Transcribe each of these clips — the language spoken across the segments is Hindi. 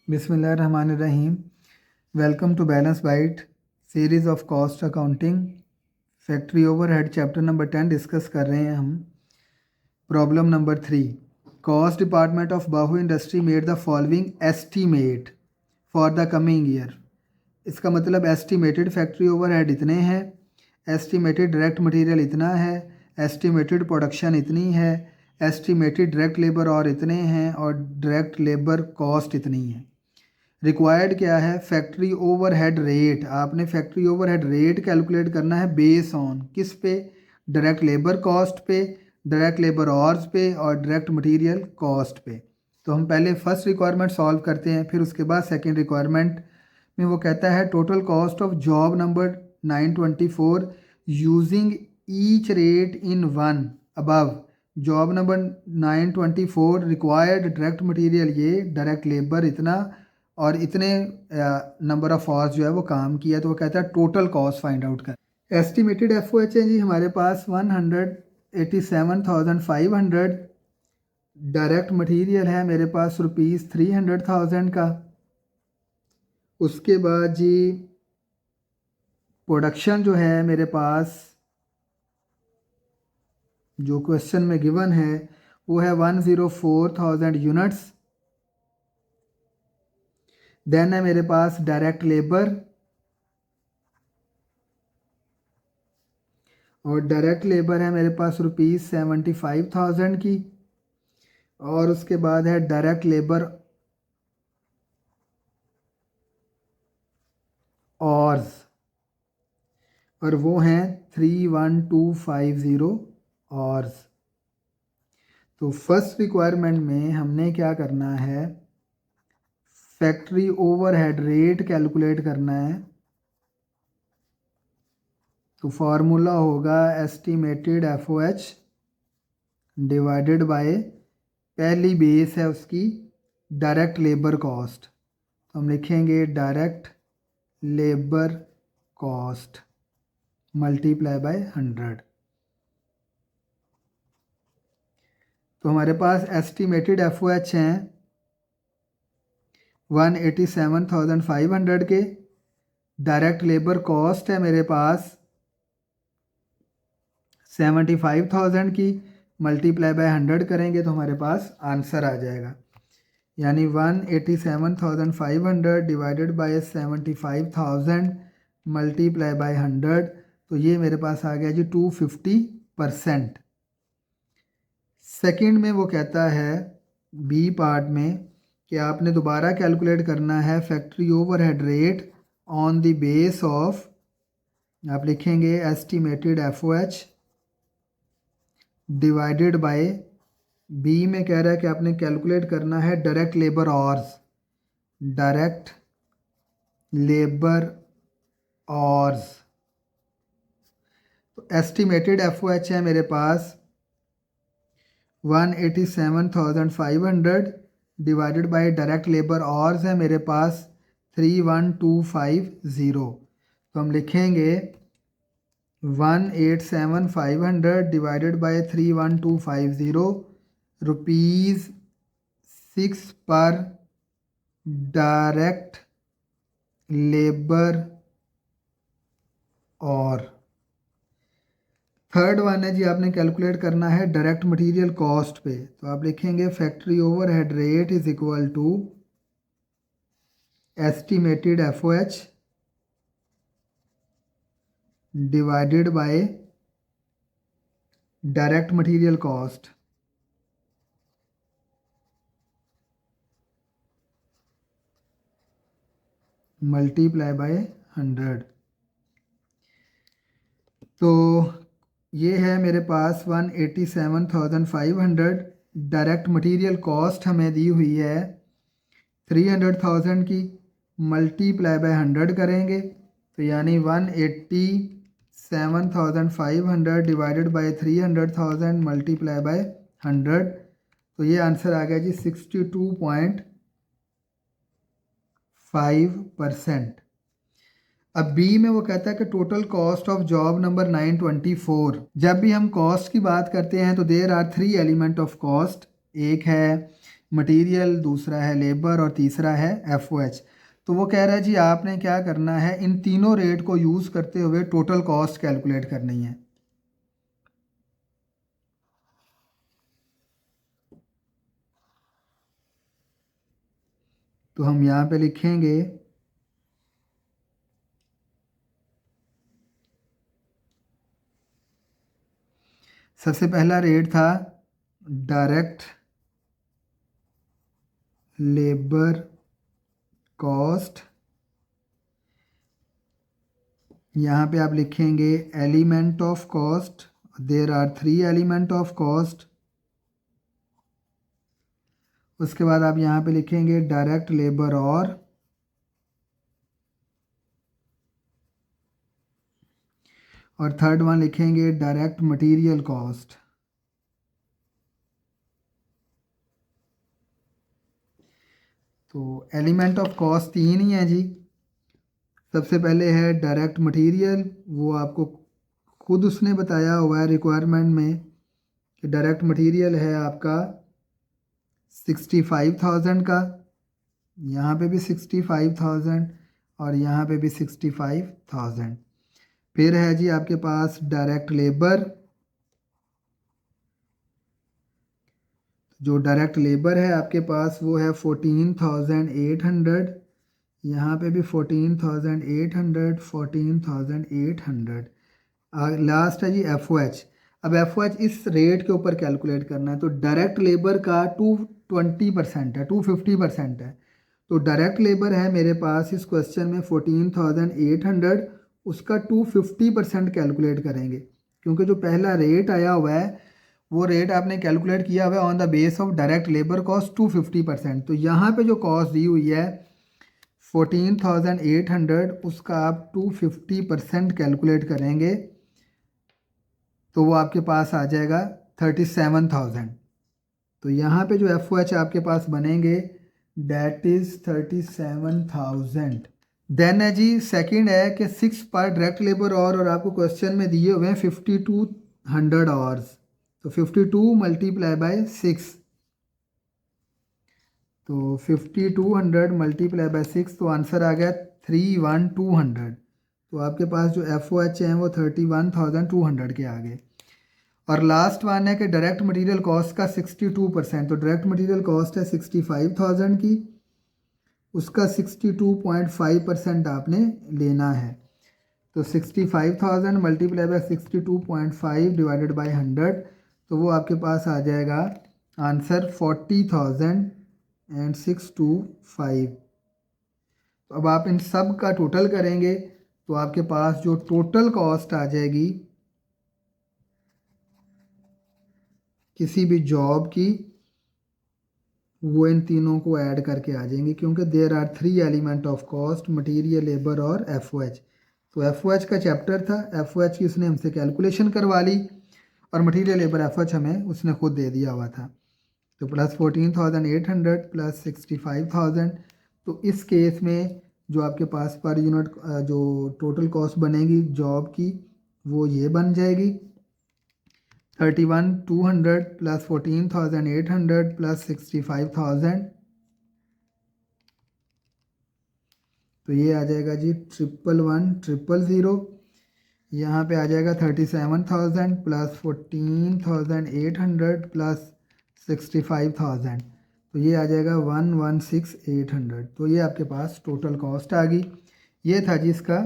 बिस्मिल्लाहिर्रहमानिर्रहीम। Welcome to balance byte series of cost accounting. Factory overhead chapter number 10 discuss कर रहे हैं हम। Problem number 3, cost department of Bahu industry made the following estimate for the coming year. इसका मतलब एस्टीमेटेड फैक्ट्री ओवरहेड इतने हैं, एस्टीमेटेड डायरेक्ट मटेरियल इतना है, एस्टीमेटेड प्रोडक्शन इतनी है, एस्टीमेटेड डायरेक्ट लेबर और इतने हैं और डायरेक्ट लेबर कॉस्ट इतनी है। रिक्वायर्ड क्या है? Factory overhead rate. आपने फैक्ट्री ओवरहेड रेट कैलकुलेट करना है बेस ऑन किस पे? डायरेक्ट लेबर कॉस्ट पे, डायरेक्ट लेबर आवर्स पे और डायरेक्ट मटेरियल कॉस्ट पे। तो हम पहले फर्स्ट रिक्वायरमेंट सॉल्व करते हैं, फिर उसके बाद सेकंड रिक्वायरमेंट में वो कहता है total cost of job number 924 using each rate in one above. Job number 924 required direct material ये, डायरेक्ट लेबर इतना और इतने नंबर ऑफ आवर्स जो है वो काम किया। तो वो कहता है टोटल कॉस्ट फाइंड आउट कर। एस्टिमेटेड एफओएच है जी हमारे पास 187,500। डायरेक्ट मटेरियल है मेरे पास ₹300,000 का। उसके बाद जी प्रोडक्शन जो है मेरे पास जो क्वेश्चन में गिवन है वो है 104,000 यूनिट्स। देन है मेरे पास डायरेक्ट लेबर, और डायरेक्ट लेबर है मेरे पास ₹75,000 की। और उसके बाद है डायरेक्ट लेबर आवर्स, और वो हैं 31250 आवर्स। तो फर्स्ट रिक्वायरमेंट में हमने क्या करना है? फैक्ट्री ओवरहेड रेट कैलकुलेट करना है। तो फार्मूला होगा एस्टिमेटेड एफओएच डिवाइडेड बाय, पहली बेस है उसकी डायरेक्ट लेबर कॉस्ट, तो हम लिखेंगे direct labour cost multiply by 100। तो हमारे पास एस्टिमेटेड एफओएच हैं 187,500 के। डायरेक्ट लेबर कॉस्ट है मेरे पास 75,000 की, मल्टीप्लाई बाय 100 करेंगे तो हमारे पास आंसर आ जाएगा। यानी 187,500 डिवाइडेड बाय 75,000 मल्टीप्लाई बाय 100, तो ये मेरे पास आ गया जी 250%। सेकंड में वो कहता है बी पार्ट में कि आपने दोबारा कैलकुलेट करना है factory overhead rate on the base of, आप लिखेंगे estimated FOH divided by, B में कह रहा है कि आपने कैलकुलेट करना है direct labour hours, direct labour hours. तो एस्टिमेटेड एफओएच है मेरे पास 187,500 divided by direct labour hours है मेरे पास 31250। तो हम लिखेंगे 187,500 डिवाइडेड बाय 31250, ₹6 पर डायरेक्ट लेबर और। थर्ड वन है जी आपने कैलकुलेट करना है डायरेक्ट मटेरियल कॉस्ट पे, तो आप लिखेंगे factory overhead rate is equal to estimated FOH divided by direct material cost multiply by 100। तो ये है मेरे पास 187,500। डायरेक्ट मटेरियल कॉस्ट हमें दी हुई है 300,000 की, मल्टीप्लाई बाय 100 करेंगे तो यानी 187,500 डिवाइडेड बाय 300,000 मल्टीप्लाई बाय 100, तो ये आंसर आ गया जी 62.5%। अब बी में वो कहता है कि total cost of job number 924। जब भी हम कॉस्ट की बात करते हैं तो there are 3 element of cost. एक है मटेरियल, दूसरा है लेबर और तीसरा है FOH। तो वो कह रहा है जी आपने क्या करना है, इन तीनों रेट को यूज़ करते हुए टोटल कॉस्ट कैलकुलेट करनी है। तो हम यहाँ पे लिखेंगे सबसे पहला रेट था डायरेक्ट लेबर कॉस्ट। यहाँ पे आप लिखेंगे element of cost, there are 3 element of cost. उसके बाद आप यहाँ पे लिखेंगे डायरेक्ट लेबर और थर्ड वन लिखेंगे डायरेक्ट मटेरियल कॉस्ट। तो एलिमेंट ऑफ कॉस्ट 3 ही है जी। सबसे पहले है डायरेक्ट मटेरियल, वो आपको खुद उसने बताया हुआ है रिक्वायरमेंट में कि डायरेक्ट मटेरियल है आपका 65,000 का, यहाँ पे भी 65,000 और यहाँ पे भी 65,000। फिर है जी आपके पास डायरेक्ट लेबर, जो डायरेक्ट लेबर है आपके पास वो है 14,800, यहाँ पे भी 14,800, 14,800। लास्ट है जी FOH। अब FOH इस रेट के ऊपर कैलकुलेट करना है। तो डायरेक्ट लेबर का 220% है, 250% है। तो डायरेक्ट लेबर है मेरे पास इस क्वेश्चन में 14,800, उसका 250% कैलकुलेट करेंगे, क्योंकि जो पहला रेट आया हुआ है वो रेट आपने कैलकुलेट किया हुआ है on the base of direct labour cost 250%। तो यहाँ पे जो कॉस्ट दी हुई है 14,800, उसका आप 250% कैलकुलेट करेंगे तो वो आपके पास आ जाएगा 37,000। तो यहाँ पे जो FOH आपके पास बनेंगे डेट इज़ 37,000। देन है जी सेकंड है कि 6 पर डायरेक्ट लेबर और आपको क्वेश्चन में दिए हुए हैं 5200 आवर्स। तो 52 मल्टीप्लाई बाय 6, तो 5200 मल्टीप्लाई बाय 6, तो आंसर आ गया 31,200। तो आपके पास जो FOH हैं वो 31,200 के आ गए। और लास्ट वन है कि डायरेक्ट मटेरियल कॉस्ट का 62%। तो डायरेक्ट मटेरियल कॉस्ट है 65,000 की, उसका 62.5% आपने लेना है। तो 65,000 मल्टीप्लाई बाय 62.5 डिवाइडेड बाय 100, तो वो आपके पास आ जाएगा आंसर 40,625। तो अब आप इन सब का टोटल करेंगे तो आपके पास जो टोटल कॉस्ट आ जाएगी किसी भी जॉब की, वो इन तीनों को ऐड करके आ जाएंगे, क्योंकि there are 3 element of cost, material, labour और FOH। तो FOH का चैप्टर था, FOH की उसने हमसे कैलकुलेशन करवा ली और मटेरियल, लेबर, FOH हमें उसने खुद दे दिया हुआ था। तो प्लस 14,800 प्लस 65,000। तो इस केस में जो आपके पास पर यूनिट जो टोटल कॉस्ट बनेगी जॉब की वो ये बन जाएगी 31,200 प्लस 14,800 प्लस 65,000। तो ये आ जाएगा जी 111,000। यहाँ पे आ जाएगा 37,000 प्लस 14,800 प्लस 65,000। तो ये आ जाएगा 116,800। तो ये आपके पास टोटल कॉस्ट आ गई। ये था जी इसका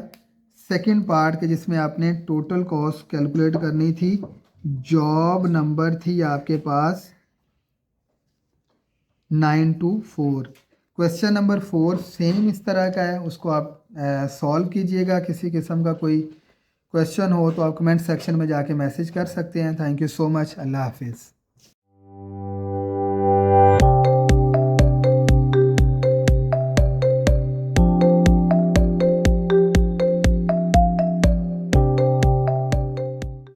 सेकंड पार्ट के जिसमें आपने टोटल कॉस्ट कैलकुलेट करनी थी। जॉब नंबर थी आपके पास 924। क्वेश्चन नंबर 4 सेम इस तरह का है, उसको आप सॉल्व कीजिएगा। किसी किस्म का कोई क्वेश्चन हो तो आप कमेंट सेक्शन में जाके मैसेज कर सकते हैं। Thank you so much. अल्लाह हाफिज़।